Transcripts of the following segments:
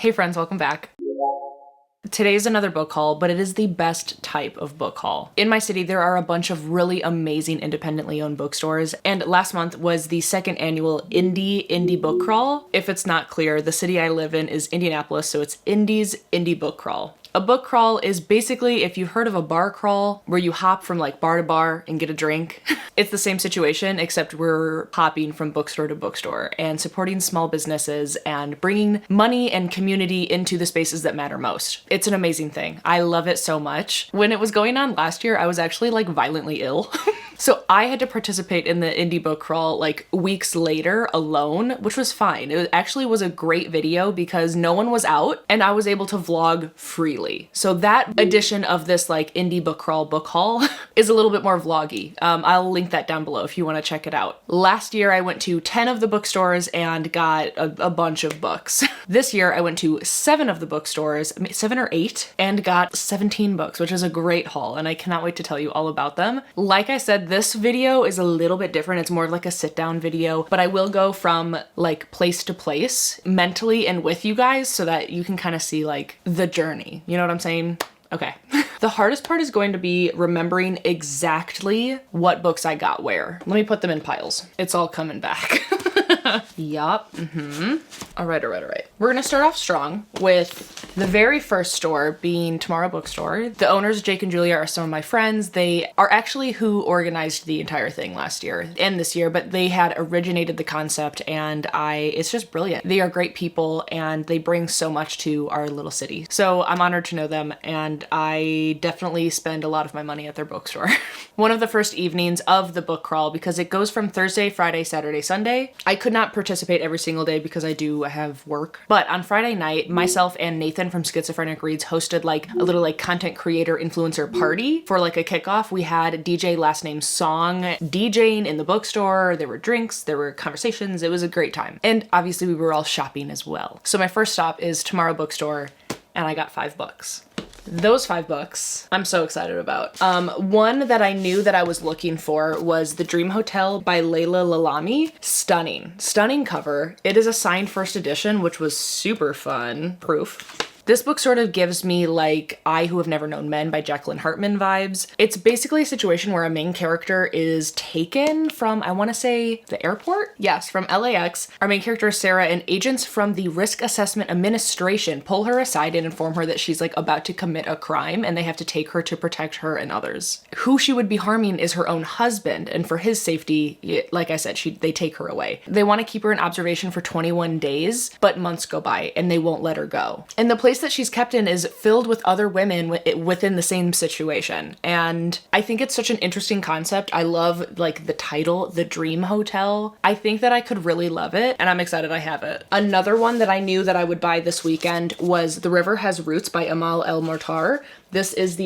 Hey friends, welcome back. Today's another book haul, but it is the best type of book haul. In my city, there are a bunch of really amazing independently owned bookstores, and last month was the second annual Indie Book Crawl. If it's not clear, the city I live in is Indianapolis, so it's Indy's Indie Book Crawl. A book crawl is basically, if you've heard of a bar crawl, where you hop from like bar to bar and get a drink. It's the same situation, except we're hopping from bookstore to bookstore and supporting small businesses and bringing money and community into the spaces that matter most. It's an amazing thing. I love it so much. When it was going on last year, I was actually like violently ill. So I had to participate in the indie book crawl like weeks later alone, which was fine. It actually was a great video because no one was out and I was able to vlog freely. So that edition of this like indie book crawl book haul is a little bit more vloggy. I'll link that down below if you want to check it out. Last year I went to 10 of the bookstores and got a bunch of books. This year I went to 7 of the bookstores, 7 or 8, and got 17 books, which is a great haul and I cannot wait to tell you all about them. Like I said, this video is a little bit different. It's more like a sit down video, but I will go from like place to place mentally and with you guys so that you can kind of see like the journey. You know what I'm saying? Okay. The hardest part is going to be remembering exactly what books I got where. Let me put them in piles. It's all coming back. Yup. All right. We're gonna start off strong with the very first store being Tamara Bookstore. The owners, Jake and Julia, are some of my friends. They are actually who organized the entire thing last year and this year, but they had originated the concept and it's just brilliant. They are great people and they bring so much to our little city. So I'm honored to know them and I definitely spend a lot of my money at their bookstore. One of the first evenings of the book crawl, because it goes from Thursday, Friday, Saturday, Sunday. I could not participate every single day because I do have work. But on Friday night, myself and Nathan from Schizophrenic Reads hosted like a little like content creator influencer party for like a kickoff. We had DJ Last Name Song DJing in the bookstore. There were drinks, there were conversations. It was a great time. And obviously we were all shopping as well. So my first stop is Tamara Bookstore and I got 5 books. Those 5 books I'm so excited about. One that I knew that I was looking for was The Dream Hotel by Leila Lalami. Stunning cover. It is a signed first edition, which was super fun. Proof. This book sort of gives me like I Who Have Never Known Men by Jacqueline Hartman vibes. It's basically a situation where a main character is taken from, I want to say, the airport? Yes, from LAX. Our main character is Sarah, and agents from the Risk Assessment Administration pull her aside and inform her that she's like about to commit a crime and they have to take her to protect her and others. Who she would be harming is her own husband, and for his safety, like I said, they take her away. They want to keep her in observation for 21 days, but months go by and they won't let her go. And the place that she's kept in is filled with other women within the same situation. And I think it's such an interesting concept. I love like the title, The Dream Hotel. I think that I could really love it and I'm excited I have it. Another one that I knew that I would buy this weekend was The River Has Roots by Amal El Mortar. This is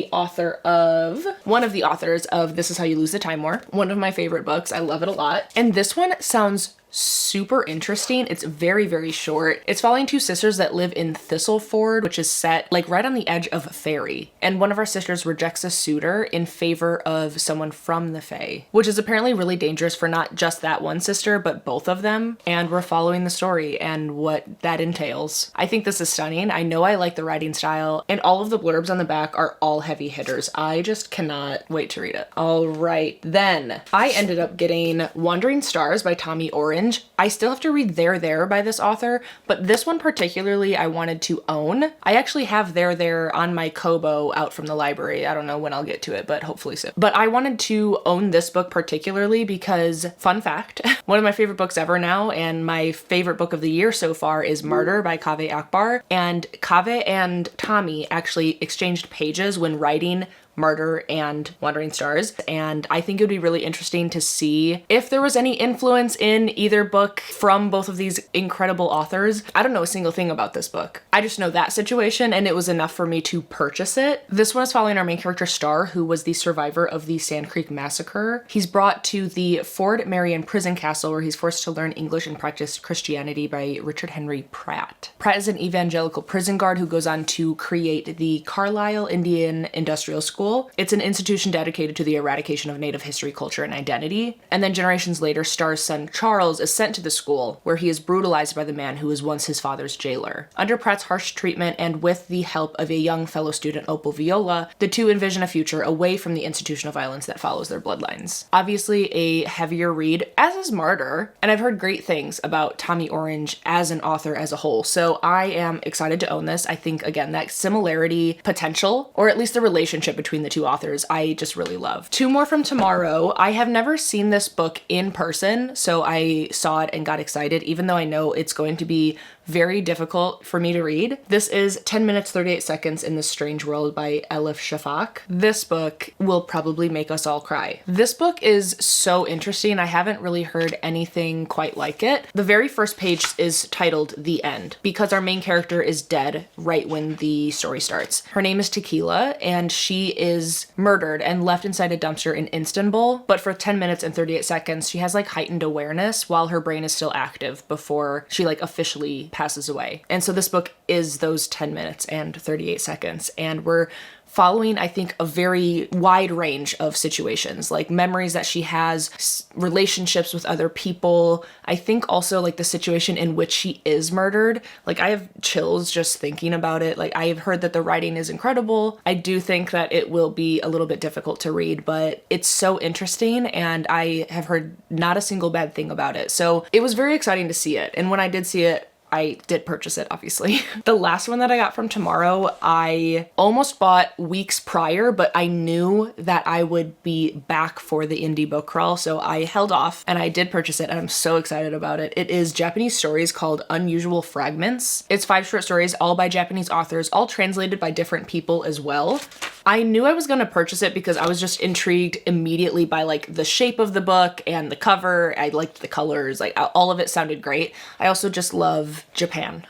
one of the authors of This Is How You Lose the Time War. One of my favorite books. I love it a lot. And this one sounds super interesting. It's very, very short. It's following 2 sisters that live in Thistleford, which is set like right on the edge of Fairy. And one of our sisters rejects a suitor in favor of someone from the Fae, which is apparently really dangerous for not just that one sister, but both of them. And we're following the story and what that entails. I think this is stunning. I know I like the writing style and all of the blurbs on the back are all heavy hitters. I just cannot wait to read it. All right, then I ended up getting Wandering Stars by Tommy Orange. I still have to read There by this author, but this one particularly I wanted to own. I actually have There on my Kobo out from the library. I don't know when I'll get to it, but hopefully soon. But I wanted to own this book particularly because, fun fact, one of my favorite books ever now and my favorite book of the year so far is Martyr by Kaveh Akbar. And Kaveh and Tommy actually exchanged pages when writing Martyr and Wandering Stars, and I think it would be really interesting to see if there was any influence in either book from both of these incredible authors. I don't know a single thing about this book. I just know that situation and it was enough for me to purchase it. This one is following our main character Star, who was the survivor of the Sand Creek Massacre. He's brought to the Fort Marion prison castle where he's forced to learn English and practice Christianity by Richard Henry Pratt. Pratt is an evangelical prison guard who goes on to create the Carlisle Indian Industrial School school. It's an institution dedicated to the eradication of Native history, culture, and identity. And then generations later, Starr's son Charles is sent to the school, where he is brutalized by the man who was once his father's jailer. Under Pratt's harsh treatment, and with the help of a young fellow student, Opal Viola, the two envision a future away from the institutional violence that follows their bloodlines. Obviously a heavier read, as is Martyr, and I've heard great things about Tommy Orange as an author as a whole, so I am excited to own this. I think, again, that similarity potential, or at least the relationship between the two authors, I just really love. Two more from tomorrow. I have never seen this book in person, so I saw it and got excited, even though I know it's going to be very difficult for me to read. This is 10 minutes 38 seconds in This Strange World by Elif Shafak. This book will probably make us all cry. This book is so interesting. I haven't really heard anything quite like it. The very first page is titled The End, because our main character is dead right when the story starts. Her name is Tequila, and she is murdered and left inside a dumpster in Istanbul, but for 10 minutes and 38 seconds, she has like heightened awareness while her brain is still active before she like officially passes away. And so this book is those 10 minutes and 38 seconds. And we're following, I think, a very wide range of situations, like memories that she has, relationships with other people. I think also like the situation in which she is murdered. Like I have chills just thinking about it. Like I have heard that the writing is incredible. I do think that it will be a little bit difficult to read, but it's so interesting and I have heard not a single bad thing about it. So it was very exciting to see it. And when I did see it, I did purchase it, obviously. The last one that I got from Tomorrow, I almost bought weeks prior, but I knew that I would be back for the indie book crawl, so I held off and I did purchase it and I'm so excited about it. It is Japanese stories called Unusual Fragments. It's 5 short stories, all by Japanese authors, all translated by different people as well. I knew I was going to purchase it because I was just intrigued immediately by like the shape of the book and the cover. I liked the colors, like all of it sounded great. I also just love Japan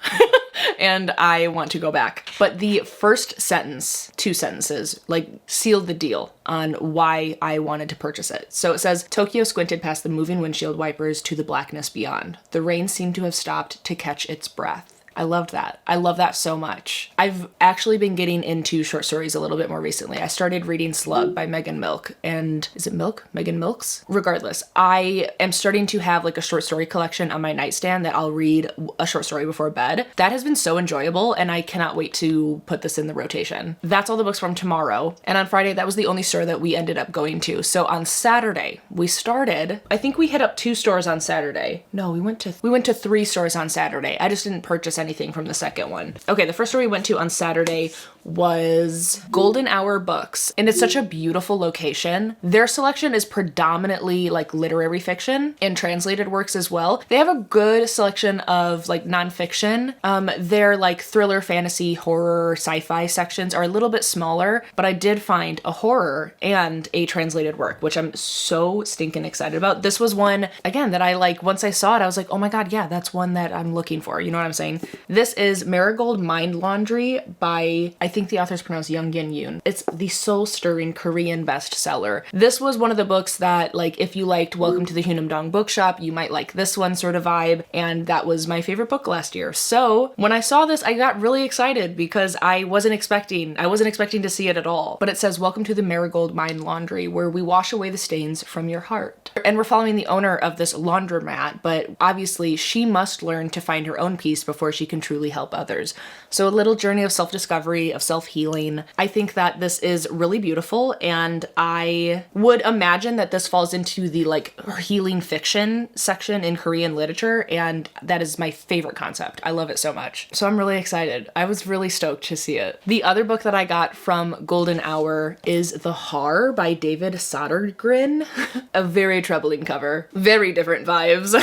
and I want to go back. But the first sentence, 2 sentences, like sealed the deal on why I wanted to purchase it. So it says, Tokyo squinted past the moving windshield wipers to the blackness beyond. The rain seemed to have stopped to catch its breath. I loved that. I love that so much. I've actually been getting into short stories a little bit more recently. I started reading Slug by Megan Milk, and is it Milk? Megan Milks? Regardless, I am starting to have like a short story collection on my nightstand that I'll read a short story before bed. That has been so enjoyable and I cannot wait to put this in the rotation. That's all the books from tomorrow. And on Friday, that was the only store that we ended up going to. So on Saturday, we started, I think we hit up 2 stores on Saturday. No, we went to 3 stores on Saturday. I just didn't purchase anything from the second one. Okay, the first store we went to on Saturday was Golden Hour Books, and it's such a beautiful location. Their selection is predominantly like literary fiction and translated works as well. They have a good selection of like nonfiction. Their like thriller, fantasy, horror, sci-fi sections are a little bit smaller, but I did find a horror and a translated work, which I'm so stinking excited about. This was one, again, that I like, once I saw it, I was like, oh my God, yeah, that's one that I'm looking for. You know what I'm saying? This is Marigold Mind Laundry by, I think the author's pronounced Young Yin Yoon. It's the soul-stirring Korean bestseller. This was one of the books that, like, if you liked Welcome to the Hunamdong Bookshop, you might like this one sort of vibe, and that was my favorite book last year. So when I saw this, I got really excited because I wasn't expecting to see it at all. But it says, Welcome to the Marigold Mind Laundry, where we wash away the stains from your heart. And we're following the owner of this laundromat, but obviously she must learn to find her own peace before she can truly help others. So a little journey of self-discovery, of self-healing. I think that this is really beautiful, and I would imagine that this falls into the like healing fiction section in Korean literature, and that is my favorite concept. I love it so much. So I'm really excited. I was really stoked to see it. The other book that I got from Golden Hour is The Har by David Sodergren. A very troubling cover. Very different vibes.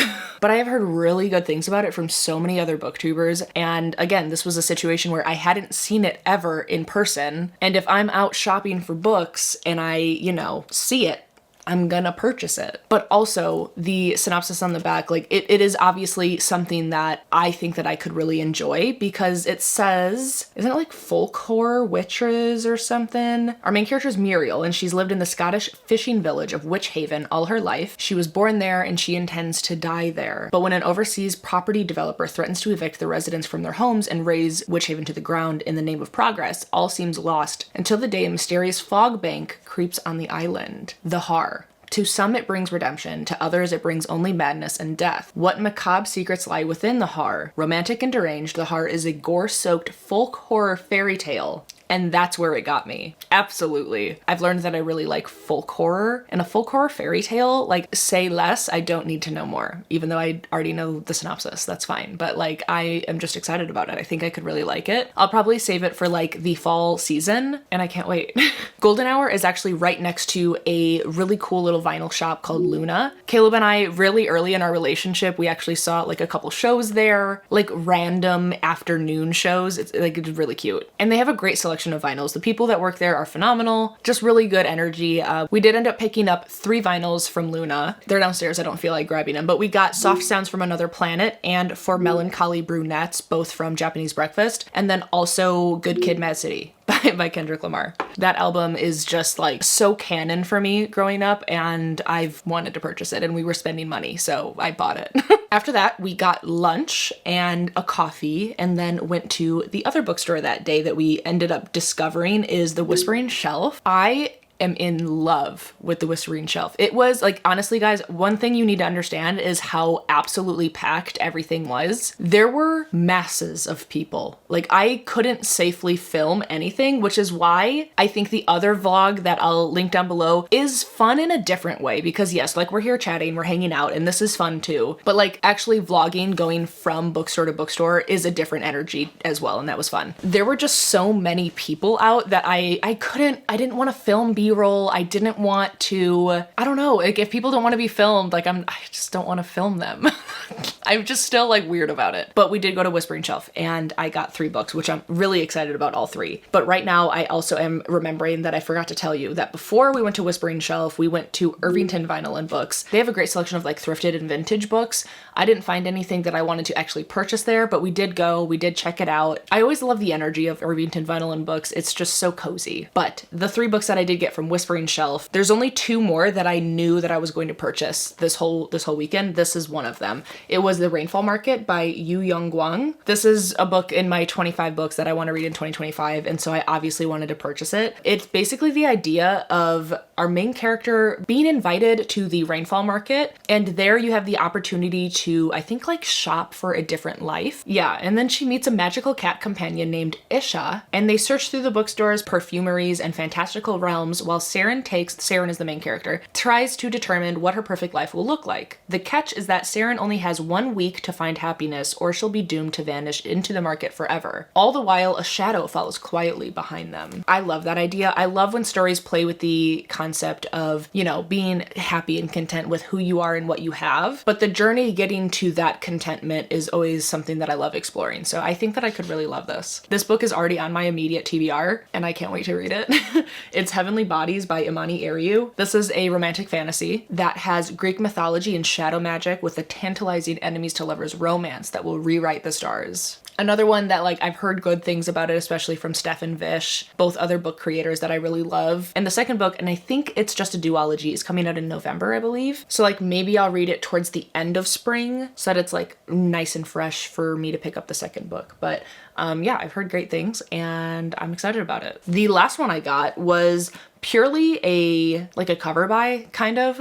But I have heard really good things about it from so many other booktubers, and again, this was a situation where I hadn't seen it ever in person, and if I'm out shopping for books and I, see it, I'm gonna purchase it. But also the synopsis on the back, like it is obviously something that I think that I could really enjoy, because it says, isn't it like folk horror witches or something? Our main character is Muriel, and she's lived in the Scottish fishing village of Witch Haven all her life. She was born there and she intends to die there. But when an overseas property developer threatens to evict the residents from their homes and raze Witch Haven to the ground in the name of progress, all seems lost until the day a mysterious fog bank creeps on the island. The Har. To some it brings redemption, to others it brings only madness and death. What macabre secrets lie within the Har? Romantic and deranged, the Har is a gore-soaked folk horror fairy tale. And that's where it got me. Absolutely. I've learned that I really like folk horror, and a folk horror fairy tale, like, say less, I don't need to know more. Even though I already know the synopsis, that's fine. But like, I am just excited about it. I think I could really like it. I'll probably save it for like the fall season, and I can't wait. Golden Hour is actually right next to a really cool little vinyl shop called Luna. Caleb and I, really early in our relationship, we actually saw like a couple shows there, like random afternoon shows. It's really cute. And they have a great selection of vinyls. The people that work there are phenomenal, just really good energy. We did end up picking up 3 vinyls from Luna. They're downstairs, I don't feel like grabbing them, but we got Soft Sounds from Another Planet and For Melancholy Brunettes, both from Japanese Breakfast, and then also Good Kid, Mad City by Kendrick Lamar. That album is just like so canon for me growing up, and I've wanted to purchase it, and we were spending money, so I bought it. After that, we got lunch and a coffee, and then went to the other bookstore that day that we ended up discovering is the Whispering Shelf. I am in love with the Whispering Shelf. It was like, honestly guys, one thing you need to understand is how absolutely packed everything was. There were masses of people. Like, I couldn't safely film anything, which is why I think the other vlog that I'll link down below is fun in a different way, because yes, like, we're here chatting, we're hanging out, and this is fun too, but like actually vlogging, going from bookstore to bookstore, is a different energy as well, and that was fun. There were just so many people out that I didn't want to film B-roll. I didn't want to, I don't know, like, if people don't want to be filmed, like, I just don't want to film them. I'm just still like weird about it. But we did go to Whispering Shelf, and I got 3 books, which I'm really excited about, all 3. But right now I also am remembering that I forgot to tell you that before we went to Whispering Shelf, we went to Irvington Vinyl and Books. They have a great selection of like thrifted and vintage books. I didn't find anything that I wanted to actually purchase there, but we did go, we did check it out. I always love the energy of Irvington Vinyl and Books. It's just so cozy. But the 3 books that I did get from Whispering Shelf, there's only 2 more that I knew that I was going to purchase this whole weekend. This is one of them. It was The Rainfall Market by Yu Young Guang. This is a book in my 25 books that I want to read in 2025, and so I obviously wanted to purchase it. It's basically the idea of our main character being invited to the Rainfall Market, and there you have the opportunity to, I think, like, shop for a different life. Yeah, and then she meets a magical cat companion named Isha, and they search through the bookstores, perfumeries, and fantastical realms while Saren is the main character, tries to determine what her perfect life will look like. The catch is that Saren only has 1 week to find happiness, or she'll be doomed to vanish into the market forever. All the while, a shadow follows quietly behind them. I love that idea. I love when stories play with the concept of, you know, being happy and content with who you are and what you have, but the journey getting to that contentment is always something that I love exploring. So I think that I could really love this. This book is already on my immediate TBR, and I can't wait to read it. It's Heavenly Bodies by Imani Eriu. This is a romantic fantasy that has Greek mythology and shadow magic with a tantalizing enemies to lovers romance that will rewrite the stars. Another one that, like, I've heard good things about it, especially from Steph and Vish, both other book creators that I really love. And the second book, and I think it's just a duology, is coming out in November, I believe. So like maybe I'll read it towards the end of spring so that it's like nice and fresh for me to pick up the second book. But yeah, I've heard great things and I'm excited about it. The last one I got was purely a cover buy, kind of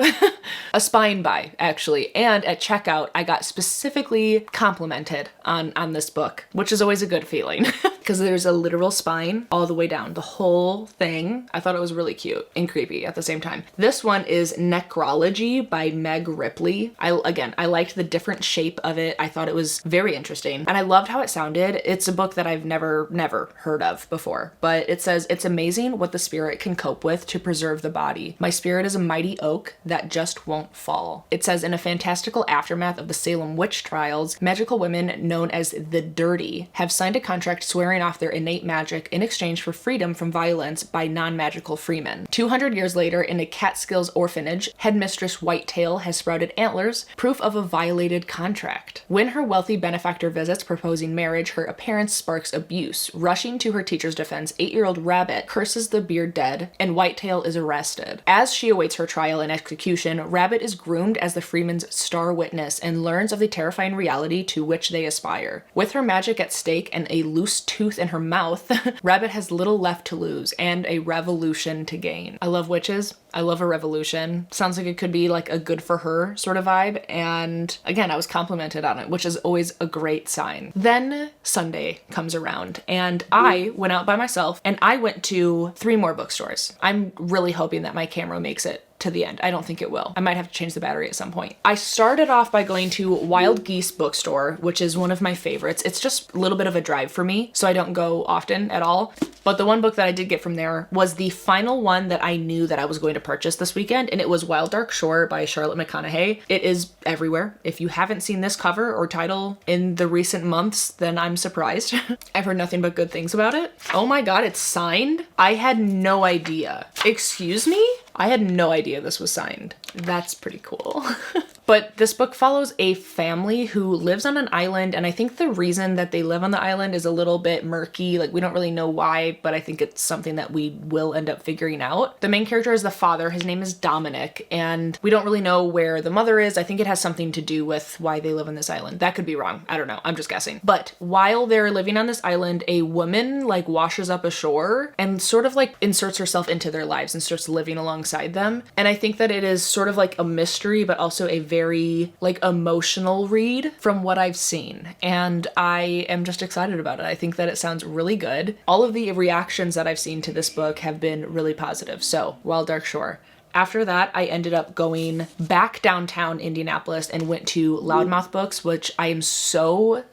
a spine buy actually. And at checkout, I got specifically complimented on this book, which is always a good feeling because there's a literal spine all the way down, the whole thing. I thought it was really cute and creepy at the same time. This one is Necrology by Meg Ripley. I liked the different shape of it. I thought it was very interesting and I loved how it sounded. It's a book that I've never heard of before, but it says, it's amazing what the spirit can cope with to preserve the body. My spirit is a mighty oak that just won't fall. It says, in a fantastical aftermath of the Salem witch trials, magical women known as the Dirty 40 have signed a contract swearing off their innate magic in exchange for freedom from violence by non-magical freemen. 200 years later, in a Catskills orphanage, headmistress Whitetail has sprouted antlers, proof of a violated contract. When her wealthy benefactor visits proposing marriage, her appearance sparks abuse. Rushing to her teacher's defense, 8-year-old Rabbit curses the beard dead, and Whitetail is arrested. As she awaits her trial and execution, Rabbit is groomed as the freemen's star witness and learns of the terrifying reality to which they aspire. With her magic at stake and a loose tooth in her mouth, Rabbit has little left to lose and a revolution to gain. I love witches. I love a revolution. Sounds like it could be like a good for her sort of vibe. And again, I was complimented on it, which is always a great sign. Then Sunday comes around and I went out by myself and I went to 3 more bookstores. I'm really hoping that my camera makes it to the end. I don't think it will. I might have to change the battery at some point. I started off by going to Wild Geese Bookstore, which is one of my favorites. It's just a little bit of a drive for me, so I don't go often at all. But the one book that I did get from there was the final one that I knew that I was going to purchase this weekend, and it was Wild Dark Shore by Charlotte McConaughey. It is everywhere. If you haven't seen this cover or title in the recent months, then I'm surprised. I've heard nothing but good things about it. Oh my god, it's signed? I had no idea. Excuse me? I had no idea this was signed. That's pretty cool. But this book follows a family who lives on an island, and I think the reason that they live on the island is a little bit murky. Like, we don't really know why, but I think it's something that we will end up figuring out. The main character is the father. His name is Dominique, and we don't really know where the mother is. I think it has something to do with why they live on this island. That could be wrong. I don't know. I'm just guessing. But while they're living on this island, a woman like washes up ashore and sort of like inserts herself into their lives and starts living alongside them. And I think that it is sort of like a mystery, but also a very like emotional read from what I've seen. And I am just excited about it. I think that it sounds really good. All of the reactions that I've seen to this book have been really positive. So, Wild Dark Shore. After that, I ended up going back downtown Indianapolis and went to Loudmouth Books, which I am so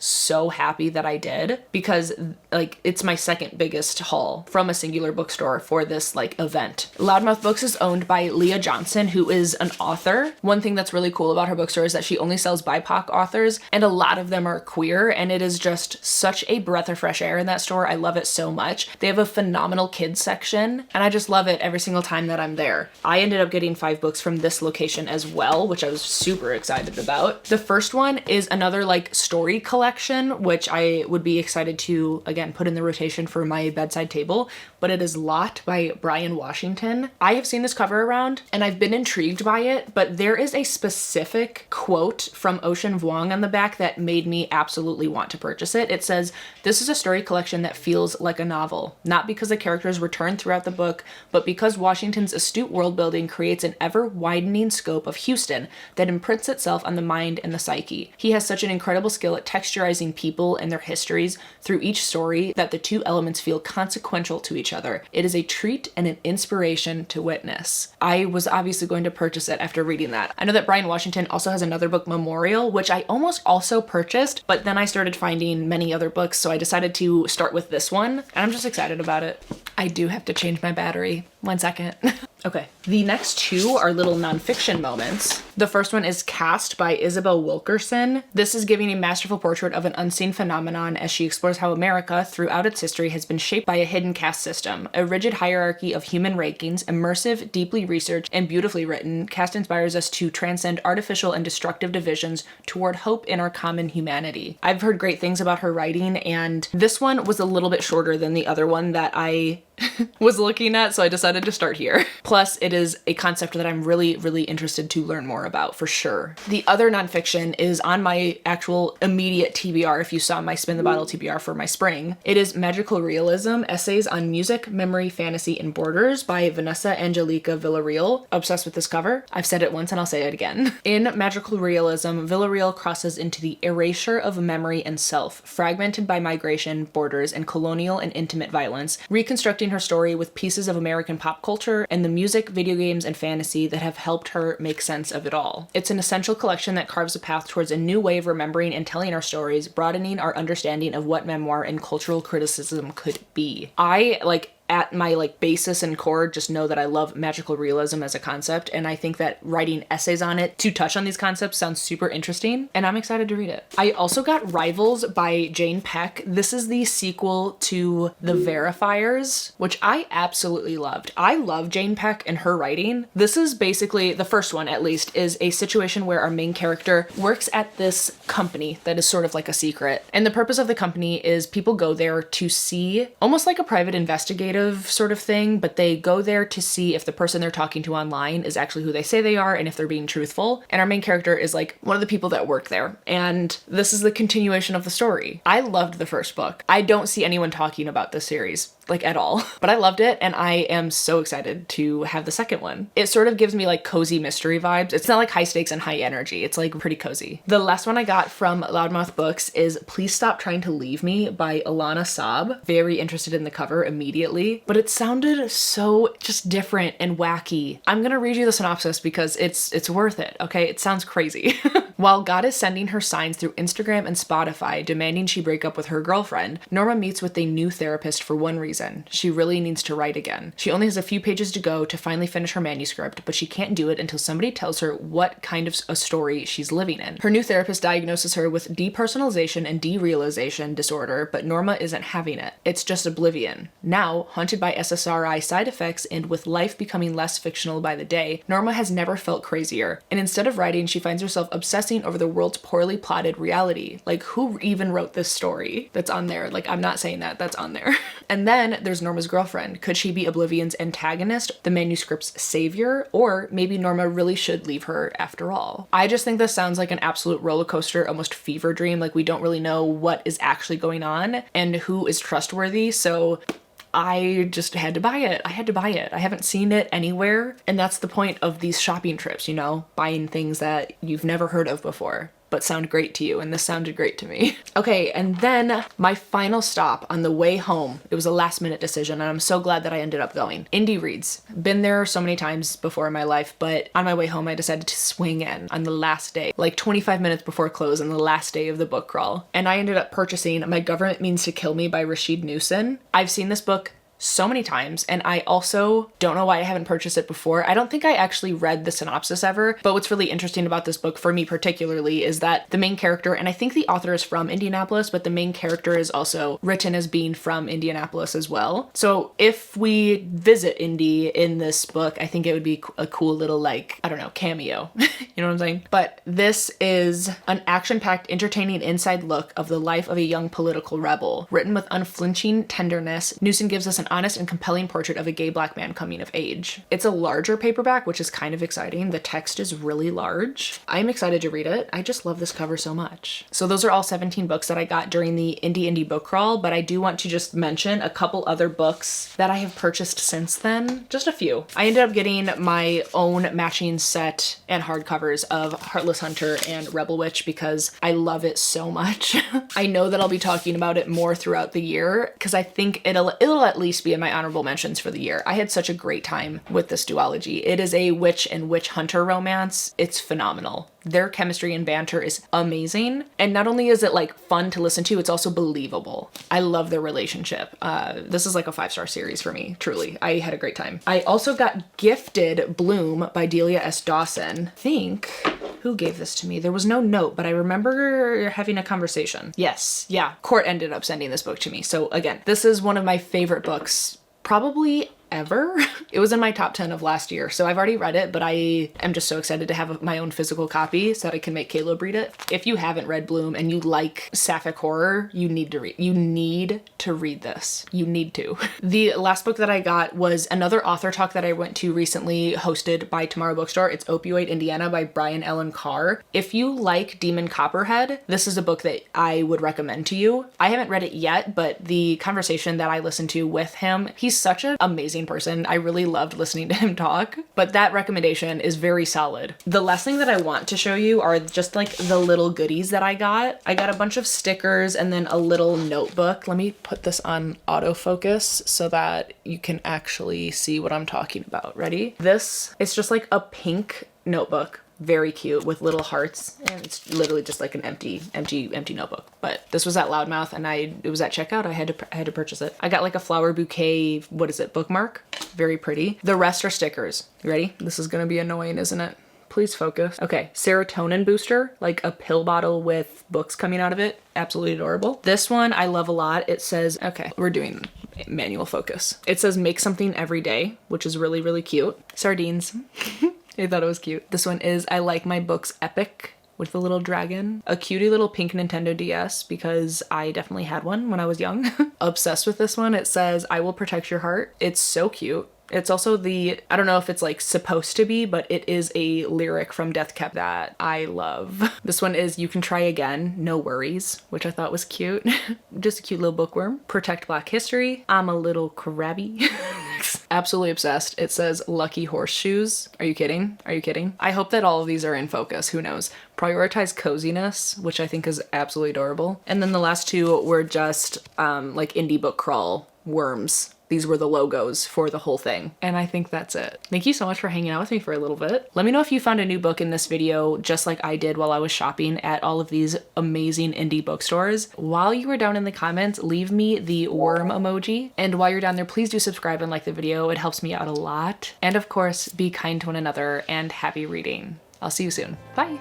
happy that I did, because like it's my second biggest haul from a singular bookstore for this like event. Loudmouth Books is owned by Leah Johnson, who is an author. One thing that's really cool about her bookstore is that she only sells BIPOC authors, and a lot of them are queer, and it is just such a breath of fresh air in that store. I love it so much. They have a phenomenal kids section, and I just love it every single time that I'm there. I ended up getting 5 books from this location as well, which I was super excited about. The first one is another like story collection, which I would be excited to again put in the rotation for my bedside table, but it is Lot by Bryan Washington. I have seen this cover around and I've been intrigued by it, but there is a specific quote from Ocean Vuong on the back that made me absolutely want to purchase it. It says, "This is a story collection that feels like a novel, not because the characters return throughout the book, but because Washington's astute world building creates an ever-widening scope of Houston that imprints itself on the mind and the psyche. He has such an incredible skill at texturizing people and their histories through each story that the two elements feel consequential to each other. It is a treat and an inspiration to witness." I was obviously going to purchase it after reading that. I know that Bryan Washington also has another book, Memorial, which I almost also purchased, but then I started finding many other books, so I decided to start with this one, and I'm just excited about it. I do have to change my battery. 1 second. Okay, the next 2 are little nonfiction moments. The first one is Cast by Isabel Wilkerson. This is giving a masterful portrait of an unseen phenomenon as she explores how America, throughout its history, has been shaped by a hidden caste system. A rigid hierarchy of human rankings, immersive, deeply researched, and beautifully written, Cast inspires us to transcend artificial and destructive divisions toward hope in our common humanity. I've heard great things about her writing, and this one was a little bit shorter than the other one that I was looking at, so I decided to start here. Plus, it is a concept that I'm really interested to learn more about, for sure. The other nonfiction is on my actual immediate TBR, if you saw my Spin the Bottle TBR for my spring. It is Magical Realism, Essays on Music, Memory, Fantasy, and Borders by Vanessa Angelica Villarreal. Obsessed with this cover. I've said it once and I'll say it again. In Magical Realism, Villarreal crosses into the erasure of memory and self, fragmented by migration, borders, and colonial and intimate violence, reconstructing her story with pieces of American pop culture and the music, video games, and fantasy that have helped her make sense of it all. It's an essential collection that carves a path towards a new way of remembering and telling our stories, broadening our understanding of what memoir and cultural criticism could be. I at my like basis and core just know that I love magical realism as a concept, and I think that writing essays on it to touch on these concepts sounds super interesting, and I'm excited to read it. I also got Rivals by Jane Peck. This is the sequel to The Verifiers, which I absolutely loved. I love Jane Peck and her writing. This is basically, the first one at least, is a situation where our main character works at this company that is sort of like a secret. And the purpose of the company is people go there to see, almost like a private investigative sort of thing, but they go there to see if the person they're talking to online is actually who they say they are and if they're being truthful. And our main character is like one of the people that work there. And this is the continuation of the story. I loved the first book. I don't see anyone talking about this series like at all, but I loved it, and I am so excited to have the second one. It sort of gives me like cozy mystery vibes. It's not like high stakes and high energy. It's like pretty cozy. The last one I got from Loudmouth Books is Please Stop Trying to Leave Me by Alana Saab. Very interested in the cover immediately, but it sounded so just different and wacky. I'm gonna read you the synopsis because it's worth it, okay? It sounds crazy. While God is sending her signs through Instagram and Spotify demanding she break up with her girlfriend, Norma meets with a new therapist for one reason. She really needs to write again. She only has a few pages to go to finally finish her manuscript, but she can't do it until somebody tells her what kind of a story she's living in. Her new therapist diagnoses her with depersonalization and derealization disorder, but Norma isn't having it. It's just oblivion. Now, haunted by SSRI side effects and with life becoming less fictional by the day, Norma has never felt crazier. And instead of writing, she finds herself obsessing over the world's poorly plotted reality. Like, who even wrote this story that's on there? Like, I'm not saying that, that's on there. And then there's Norma's girlfriend. Could she be Oblivion's antagonist, the manuscript's savior, or maybe Norma really should leave her after all? I just think this sounds like an absolute roller coaster, almost fever dream. Like, we don't really know what is actually going on and who is trustworthy, so I just had to buy it. I had to buy it. I haven't seen it anywhere, and that's the point of these shopping trips, you know? Buying things that you've never heard of before but sound great to you, and this sounded great to me. Okay, and then my final stop on the way home, it was a last minute decision, and I'm so glad that I ended up going. Indie Reads. Been there so many times before in my life, but on my way home I decided to swing in on the last day, like 25 minutes before close on the last day of the book crawl. And I ended up purchasing My Government Means to Kill Me by Rashid Newson. I've seen this book so many times, and I also don't know why I haven't purchased it before. I don't think I actually read the synopsis ever, but what's really interesting about this book for me particularly is that the main character, and I think the author is from Indianapolis, but the main character is also written as being from Indianapolis as well. So if we visit Indy in this book, I think it would be a cool little, like, I don't know, cameo. You know what I'm saying? But this is an action-packed, entertaining inside look of the life of a young political rebel. Written with unflinching tenderness, Newson gives us an honest and compelling portrait of a gay black man coming of age. It's a larger paperback, which is kind of exciting. The text is really large. I'm excited to read it. I just love this cover so much. So those are all 17 books that I got during the Indie book crawl, but I do want to just mention a couple other books that I have purchased since then. Just a few. I ended up getting my own matching set and hardcovers of Heartless Hunter and Rebel Witch because I love it so much. I know that I'll be talking about it more throughout the year because I think it'll at least be in my honorable mentions for the year. I had such a great time with this duology. It is a witch and witch hunter romance. It's phenomenal. Their chemistry and banter is amazing. And not only is it like fun to listen to, it's also believable. I love their relationship. This is like a 5-star series for me, truly. I had a great time. I also got gifted Bloom by Delia S. Dawson. I think, who gave this to me? There was no note, but I remember having a conversation. Yes, yeah. Court ended up sending this book to me. So again, this is one of my favorite books probably ever. It was in my top 10 of last year, so I've already read it, but I am just so excited to have my own physical copy so that I can make Kayla read it. If you haven't read Bloom and you like sapphic horror, you need to read this. You need to. The last book that I got was another author talk that I went to recently, hosted by Tamara Bookstore. It's Opioid Indiana by Brian Allen Carr. If you like Demon Copperhead, this is a book that I would recommend to you. I haven't read it yet, but the conversation that I listened to with him, he's such an amazing person. I really loved listening to him talk, but that recommendation is very solid. The last thing that I want to show you are just like the little goodies that I got. I got a bunch of stickers and then a little notebook. Let me put this on autofocus so that you can actually see what I'm talking about. Ready? This is just like a pink notebook. Very cute with little hearts, and it's literally just like an empty notebook. But this was at Loudmouth, and it was at checkout. I had to purchase it. I got like a flower bouquet, what is it, bookmark? Very pretty. The rest are stickers. You ready? This is gonna be annoying, isn't it? Please focus. Okay, serotonin booster, like a pill bottle with books coming out of it. Absolutely adorable. This one I love a lot. It says, okay, we're doing manual focus. It says make something every day, which is really, really cute. Sardines. I thought it was cute. This one is I like my books epic with the little dragon. A cutie little pink Nintendo DS because I definitely had one when I was young. Obsessed with this one. It says I will protect your heart. It's so cute. It's also I don't know if it's like supposed to be, but it is a lyric from Death Cab that I love. This one is you can try again, no worries, which I thought was cute. Just a cute little bookworm. Protect Black history. I'm a little crabby. Absolutely obsessed. It says lucky horseshoes. Are you kidding? Are you kidding? I hope that all of these are in focus. Who knows? Prioritize coziness, which I think is absolutely adorable. And then the last two were just like indie book crawl worms. These were the logos for the whole thing. And I think that's it. Thank you so much for hanging out with me for a little bit. Let me know if you found a new book in this video, just like I did while I was shopping at all of these amazing indie bookstores. While you were down in the comments, leave me the worm emoji. And while you're down there, please do subscribe and like the video. It helps me out a lot. And of course, be kind to one another and happy reading. I'll see you soon. Bye.